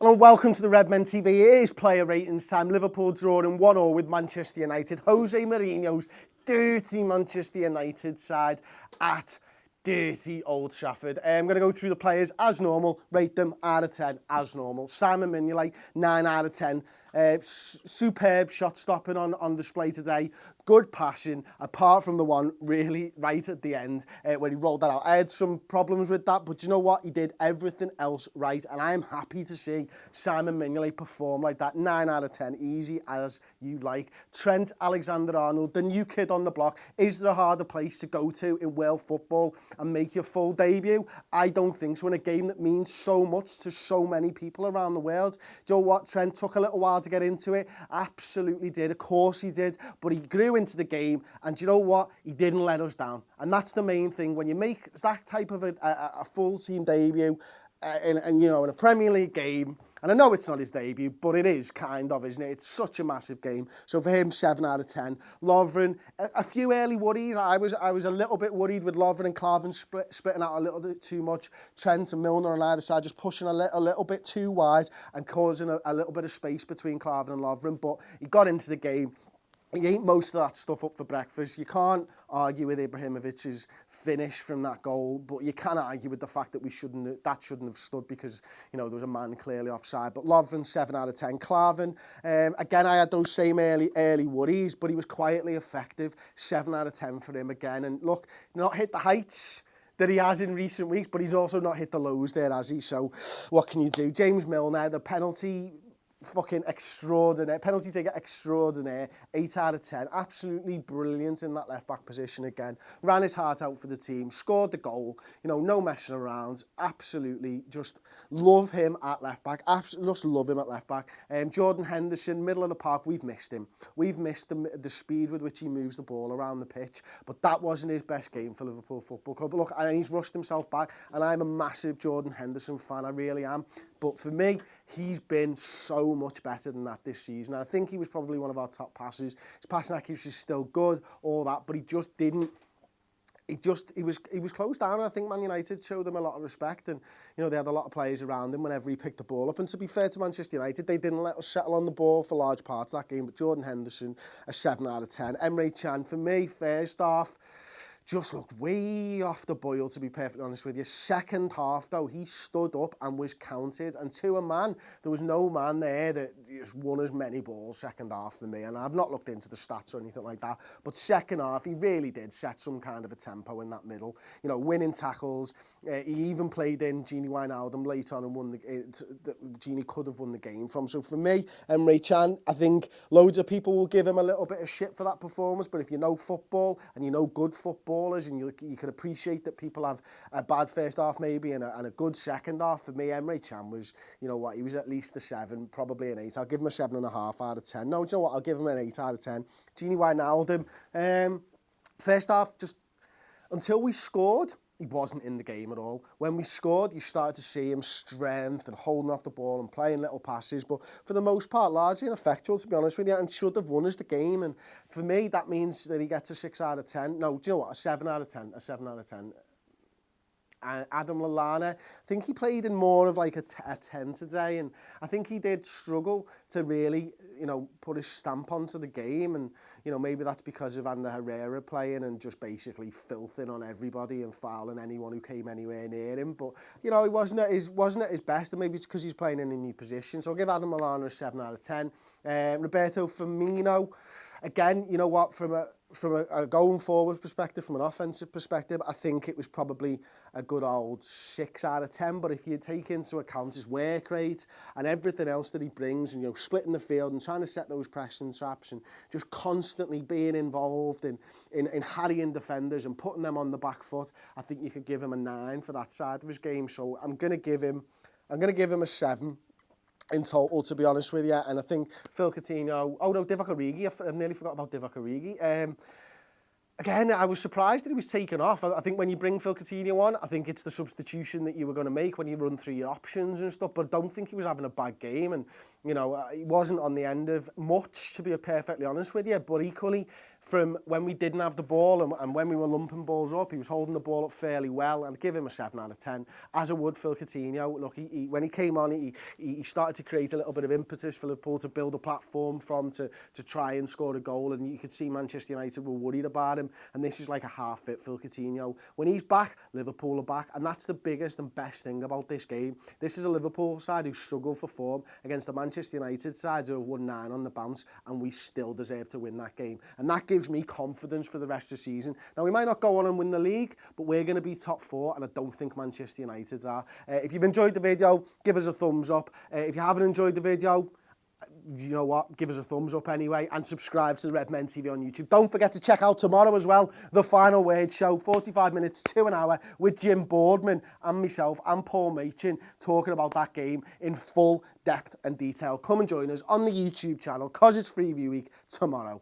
Hello and welcome to the Redmen TV. It is player ratings time. Liverpool drawing 1-1 with Manchester United. Jose Mourinho's dirty Manchester United side at dirty Old Trafford. I'm going to go through the players as normal, rate them out of 10 as normal. Simon Mignolet, 9 out of 10. Superb shot stopping on display today. Good passing, apart from the one really right at the end when he rolled that out. I had some problems with that, but you know what? He did everything else right, and I'm happy to see Simon Mignolet perform like that. 9 out of 10, easy as you like. Trent Alexander-Arnold, the new kid on the block. Is there a harder place to go to in world football and make your full debut? I don't think so, in a game that means so much to so many people around the world. Do you know what? Trent took a little while to get into it. Absolutely did. Of course he did. But he grew into the game, and do you know what? He didn't let us down. And that's the main thing. When you make that type of a full team debut in a Premier League game, and I know it's not his debut, but it is kind of, isn't it? It's such a massive game. So for him, 7 out of 10. Lovren, a few early worries. I was a little bit worried with Lovren and Klavan splitting out a little bit too much. Trent and Milner on either side just pushing a little bit too wide and causing a little bit of space between Klavan and Lovren. But he got into the game. He ate most of that stuff up for breakfast. You can't argue with Ibrahimovic's finish from that goal, but you can argue with the fact that that shouldn't have stood because, there was a man clearly offside. But Lovren, 7 out of 10. Klavan, again, I had those same early worries, but he was quietly effective. 7 out of 10 for him again. And look, not hit the heights that he has in recent weeks, but he's also not hit the lows there, has he? So what can you do? James Milner, the penalty, fucking extraordinary. Penalty taker extraordinaire. 8 out of 10. Absolutely brilliant in that left-back position again. Ran his heart out for the team. Scored the goal. No messing around. Absolutely just love him at left-back. Absolutely just love him at left-back. Jordan Henderson, middle of the park, we've missed him. We've missed the speed with which he moves the ball around the pitch. But that wasn't his best game for Liverpool Football Club. But look, and he's rushed himself back. And I'm a massive Jordan Henderson fan. I really am. But for me, he's been so much better than that this season. I think he was probably one of our top passers. His passing accuracy is still good, all that, but he just didn't. He was closed down. And I think Man United showed him a lot of respect, and they had a lot of players around him whenever he picked the ball up. And to be fair to Manchester United, they didn't let us settle on the ball for large parts of that game. But Jordan Henderson, a 7 out of 10. Emre Can, for me, first half, just looked way off the boil, to be perfectly honest with you. Second half, though, he stood up and was counted. And to a man, there was no man there that just won as many balls second half than me. And I've not looked into the stats or anything like that. But second half, he really did set some kind of a tempo in that middle. Winning tackles. He even played in Gini Wijnaldum late on and won Gini could have won the game from. So for me, Emre Can, I think loads of people will give him a little bit of shit for that performance. But if you know football and you know good football, and you can appreciate that people have a bad first half maybe and a good second half. For me, Emre Can was, he was at least a 7, probably an 8. I'll give him a 7.5 out of 10. No, do you know what? I'll give him an 8 out of 10. Gini Wijnaldum, first half, just until we scored, he wasn't in the game at all. When we scored, you started to see him strength and holding off the ball and playing little passes, but for the most part, largely ineffectual, to be honest with you, and should have won us the game. And for me, that means that he gets a 6 out of 10. No, do you know what? A 7 out of 10. A 7 out of 10. Adam Lallana, I think he played in more of like a 10 today, and I think he did struggle to really, put his stamp onto the game, and maybe that's because of Ander Herrera playing and just basically filthing on everybody and fouling anyone who came anywhere near him. But he wasn't at his best, and maybe it's because he's playing in a new position. So I'll give Adam Lallana a 7 out of 10. Roberto Firmino, again, you know what, from a going forward perspective, from an offensive perspective, I think it was probably a good old 6 out of 10. But if you take into account his work rate and everything else that he brings, and splitting the field and trying to set those pressing traps and just constantly being involved in harrying defenders and putting them on the back foot, I think you could give him a 9 for that side of his game. So I'm going to give him a 7. In total, to be honest with you. And I think Phil Coutinho, Divock Origi, I nearly forgot about Divock Origi. Again, I was surprised that he was taken off. I think when you bring Phil Coutinho on, I think it's the substitution that you were going to make when you run through your options and stuff, but I don't think he was having a bad game, and, he wasn't on the end of much, to be perfectly honest with you, but equally, from when we didn't have the ball and when we were lumping balls up, he was holding the ball up fairly well, and I'd give him a 7 out of 10, as I would Phil Coutinho. Look, when he came on, he started to create a little bit of impetus for Liverpool to build a platform from to try and score a goal, and you could see Manchester United were worried about him, and this is like a half-fit Phil Coutinho. When he's back, Liverpool are back, and that's the biggest and best thing about this game. This is a Liverpool side who struggled for form against the Manchester United sides who have won 9 on the bounce, and we still deserve to win that game. And that gives me confidence for the rest of the season. Now, we might not go on and win the league, but we're going to be top 4, and I don't think Manchester United are. If you've enjoyed the video, give us a thumbs up. If you haven't enjoyed the video, you know what, give us a thumbs up anyway, and subscribe to the Redmen TV on YouTube. Don't forget to check out tomorrow as well, the Final Word show, 45 minutes to an hour, with Jim Boardman and myself and Paul Machin talking about that game in full depth and detail. Come and join us on the YouTube channel, because it's Freeview Week tomorrow.